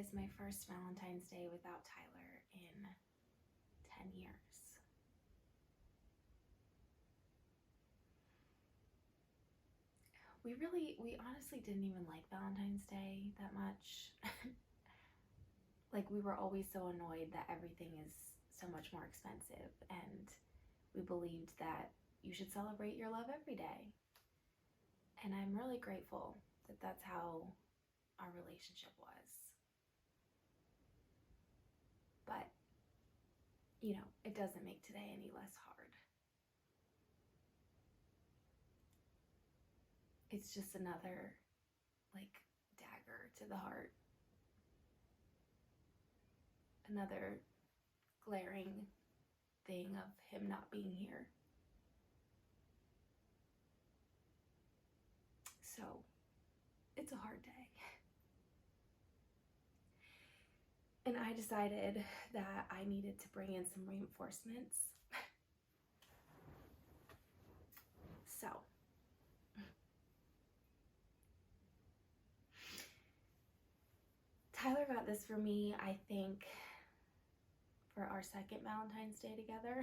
is my first Valentine's Day without Tyler in 10 years. We honestly didn't even like Valentine's Day that much. Like, we were always so annoyed that everything is so much more expensive, and we believed that you should celebrate your love every day. And I'm really grateful that that's how our relationship was. But, it doesn't make today any less hard. It's just another, dagger to the heart. Another glaring thing of him not being here. So, it's a hard day. And I decided that I needed to bring in some reinforcements. So, Tyler got this for me, I think, for our second Valentine's Day together.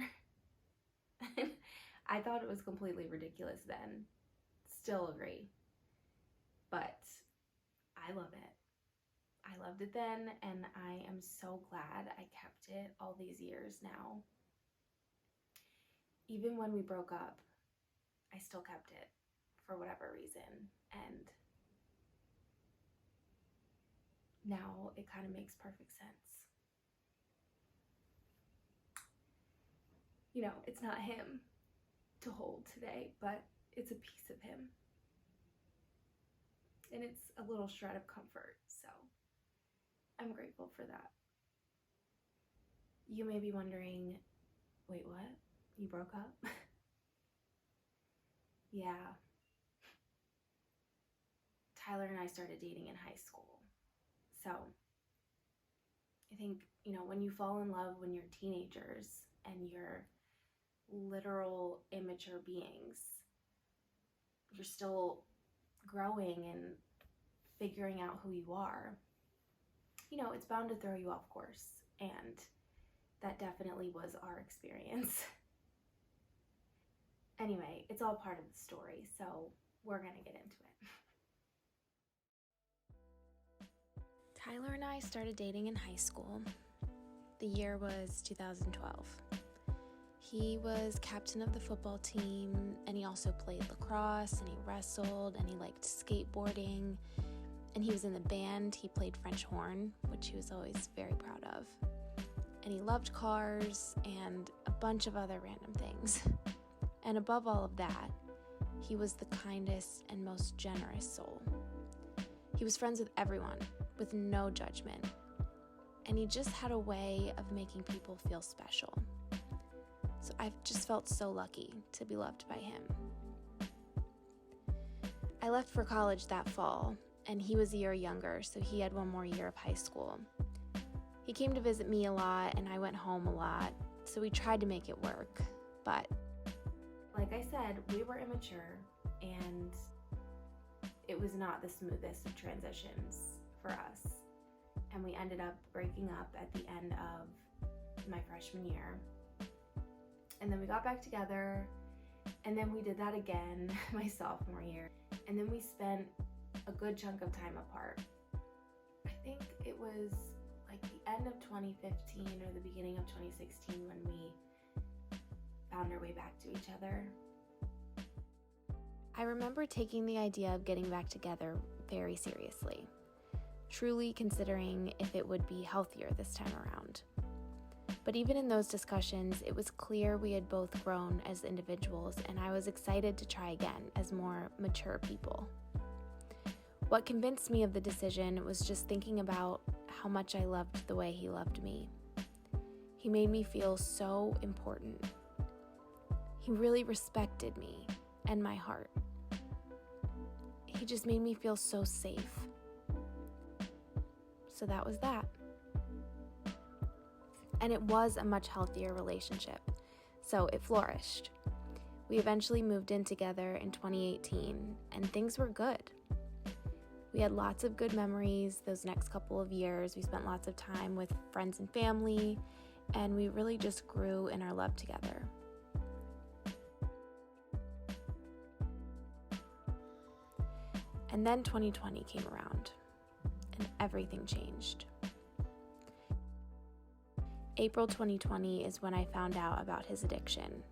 I thought it was completely ridiculous then. Still agree. But I love it. I loved it then, and I am so glad I kept it all these years now. Even when we broke up, I still kept it for whatever reason, and now it kind of makes perfect sense. It's not him to hold today, but it's a piece of him. And it's a little shred of comfort, so I'm grateful for that. You may be wondering, wait, what? You broke up? Yeah. Tyler and I started dating in high school. So I think, when you fall in love when you're teenagers and you're literal immature beings, you're still growing and figuring out who you are. It's bound to throw you off course, and that definitely was our experience. Anyway, it's all part of the story, so we're gonna get into it. Tyler and I started dating in high school. The year was 2012. He was captain of the football team, and he also played lacrosse, and he wrestled, and he liked skateboarding, and he was in the band. He played French horn, which he was always very proud of. And he loved cars and a bunch of other random things. And above all of that, he was the kindest and most generous soul. He was friends with everyone, with no judgment. And he just had a way of making people feel special. So I've just felt so lucky to be loved by him. I left for college that fall, and he was a year younger, so he had one more year of high school. He came to visit me a lot, and I went home a lot, so we tried to make it work. But like I said, we were immature, and it was not the smoothest of transitions for us. And we ended up breaking up at the end of my freshman year. And then we got back together, and then we did that again my sophomore year. And then we spent a good chunk of time apart. I think it was like the end of 2015 or the beginning of 2016 when we found our way back to each other. I remember taking the idea of getting back together very seriously, truly considering if it would be healthier this time around. But even in those discussions, it was clear we had both grown as individuals, and I was excited to try again as more mature people. What convinced me of the decision was just thinking about how much I loved the way he loved me. He made me feel so important. He really respected me and my heart. He just made me feel so safe. So that was that. And it was a much healthier relationship, so it flourished. We eventually moved in together in 2018, and things were good. We had lots of good memories those next couple of years. We spent lots of time with friends and family, and we really just grew in our love together. And then 2020 came around, and everything changed. April 2020 is when I found out about his addiction.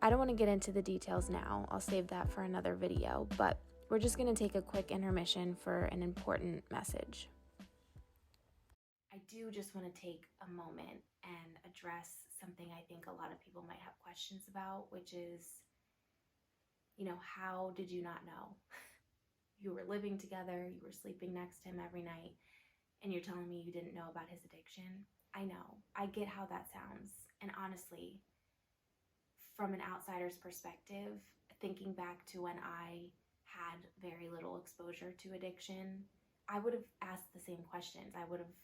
I don't want to get into the details now. I'll save that for another video, but we're just going to take a quick intermission for an important message. I do just want to take a moment and address something I think a lot of people might have questions about, which is, how did you not know? You were living together, you were sleeping next to him every night, and you're telling me you didn't know about his addiction? I know. I get how that sounds. And honestly, from an outsider's perspective, thinking back to when I had very little exposure to addiction, I would have asked the same questions. I would have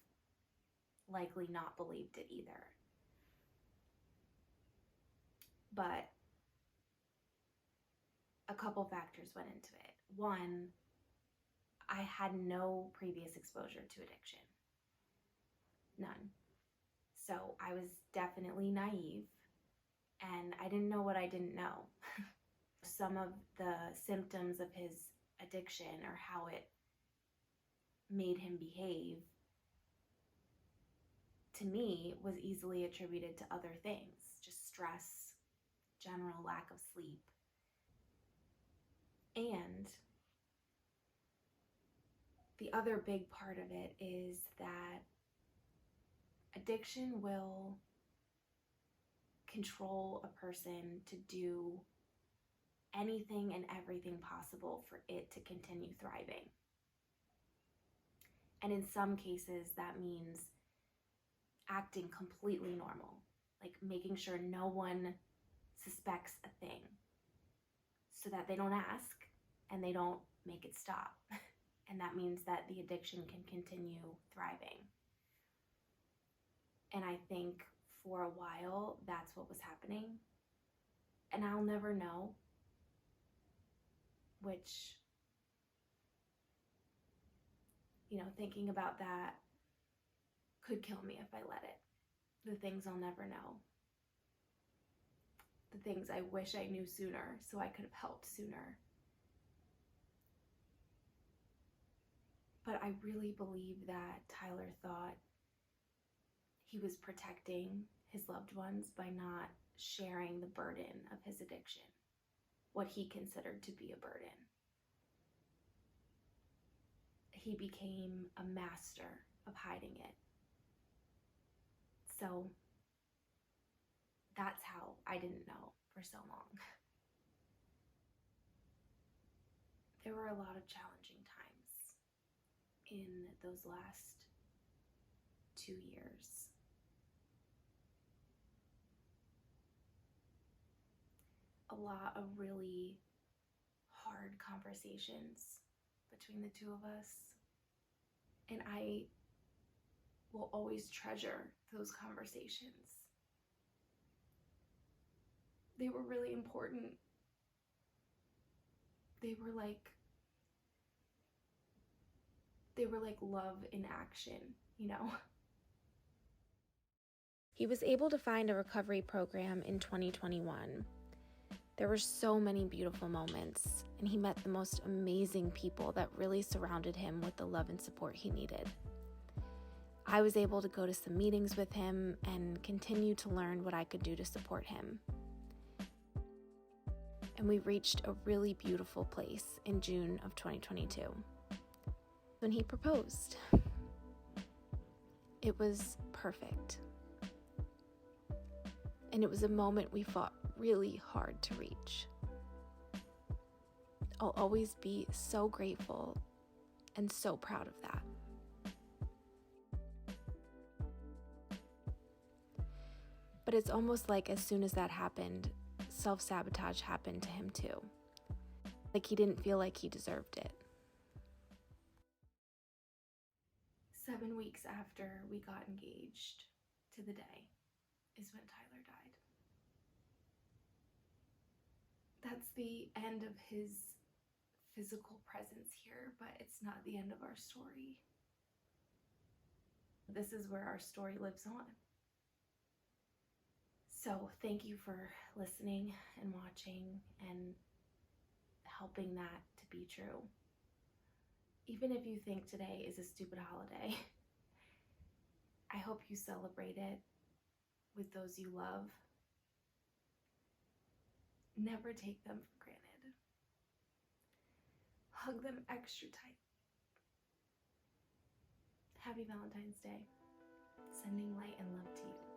likely not believed it either. But a couple factors went into it. One, I had no previous exposure to addiction. None. So I was definitely naive, and I didn't know what I didn't know. Some of the symptoms of his addiction or how it made him behave, to me, was easily attributed to other things, just stress, general lack of sleep. And the other big part of it is that addiction will control a person to do anything and everything possible for it to continue thriving. And in some cases, that means acting completely normal, like making sure no one suspects a thing so that they don't ask and they don't make it stop. And that means that the addiction can continue thriving. And I think for a while, that's what was happening. And I'll never know, which, thinking about that could kill me if I let it. The things I'll never know. The things I wish I knew sooner so I could have helped sooner. But I really believe that Tyler thought he was protecting his loved ones by not sharing the burden of his addiction, what he considered to be a burden. He became a master of hiding it. So that's how I didn't know for so long. There were a lot of challenging times in those last 2 years. A lot of really hard conversations between the two of us. And I will always treasure those conversations. They were really important. They were like love in action, He was able to find a recovery program in 2021. There were so many beautiful moments, and he met the most amazing people that really surrounded him with the love and support he needed. I was able to go to some meetings with him and continue to learn what I could do to support him. And we reached a really beautiful place in June of 2022 when he proposed. It was perfect. And it was a moment we fought really hard to reach. I'll always be so grateful and so proud of that. But it's almost like as soon as that happened, self-sabotage happened to him too. Like he didn't feel like he deserved it. 7 weeks after we got engaged to the day is when Tyler died. That's the end of his physical presence here, but it's not the end of our story. This is where our story lives on. So thank you for listening and watching and helping that to be true. Even if you think today is a stupid holiday, I hope you celebrate it with those you love. Never take them for granted. Hug them extra tight. Happy Valentine's Day. Sending light and love to you.